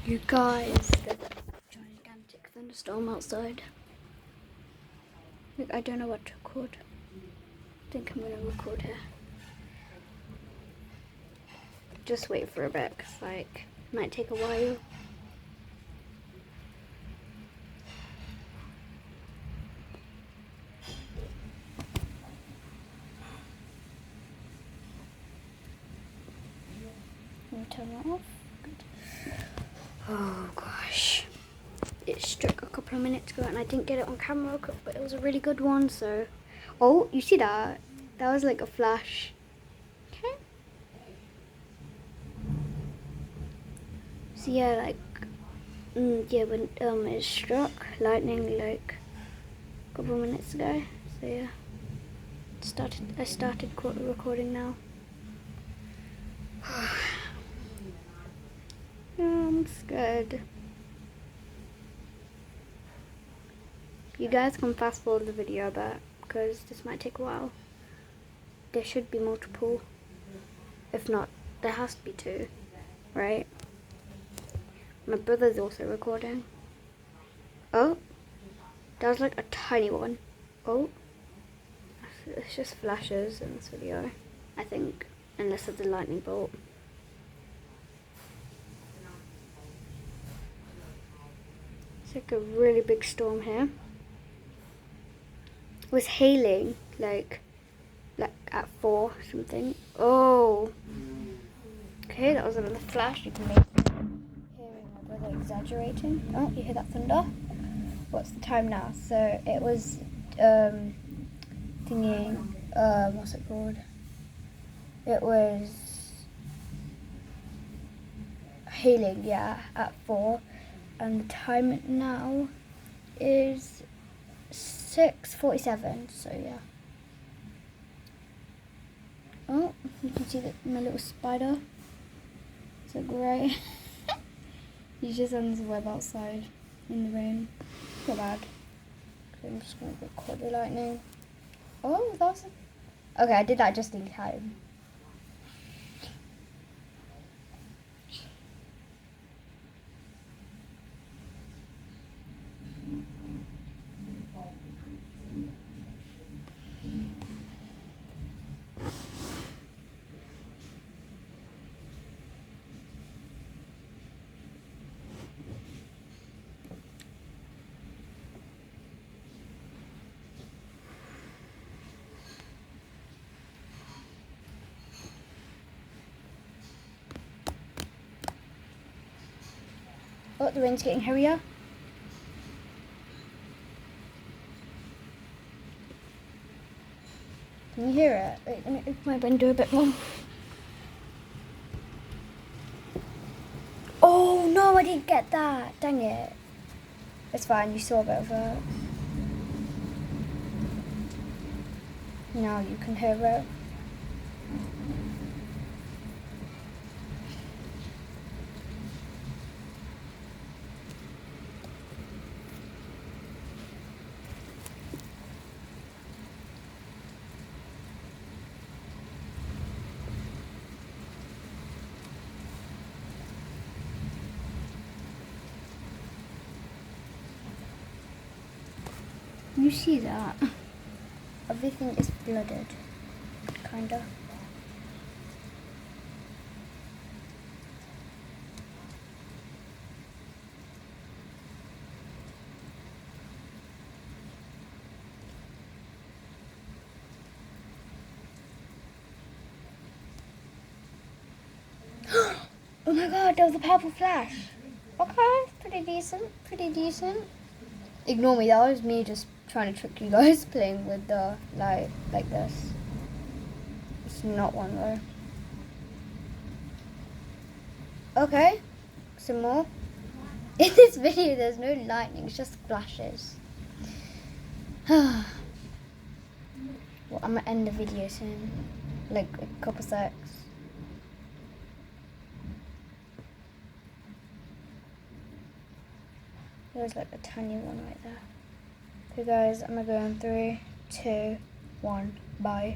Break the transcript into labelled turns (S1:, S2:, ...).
S1: You guys, there's a gigantic thunderstorm outside. Look, I don't know what to record. I think I'm gonna record here. Just wait for a bit, cause like it might take a while. Let me turn that off. Good. Oh gosh. It struck a couple of minutes ago and I didn't get it on camera, but it was a really good one, so... Oh, you see that? That was like a flash. Okay. So yeah, like... yeah, when it struck lightning like a couple of minutes ago. So yeah. I started recording now. I'm scared. You guys can fast forward the video a bit because this might take a while. There should be multiple. If not, there has to be two, right? My brother's also recording. Oh, that was like a tiny one. Oh, it's just flashes in this video, I think, unless it's a lightning bolt. It's like a really big storm here. It was hailing like at 4 something. Oh, okay, that was another flash. You can make hearing my brother exaggerating. Oh, you hear that thunder? What's the time now? So it was thinking, what's it called? It was hailing, yeah, at 4, and the time now is 6:47. So yeah. Oh, you can see my little spider. So great. He's just on his web outside in the rain. Not bad. Okay, I'm just gonna record the lightning. Oh, that was okay, I did that just in time. Oh, the rain's getting heavier. Can you hear it? Wait, let me open my window a bit more. Oh no, I didn't get that. Dang it. It's fine, you saw a bit of it. Now you can hear it. You see that? Everything is flooded, kinda. Oh my god, there was a purple flash. Okay, pretty decent. Ignore me, that was me just trying to trick you guys playing with the light like this. It's not one though. Okay, some more. In this video there's no lightning, it's just flashes. Well, I'm gonna end the video soon. Like a couple secs. There's like a tiny one right there. Okay guys, I'm gonna go in 3, 2, 1, bye.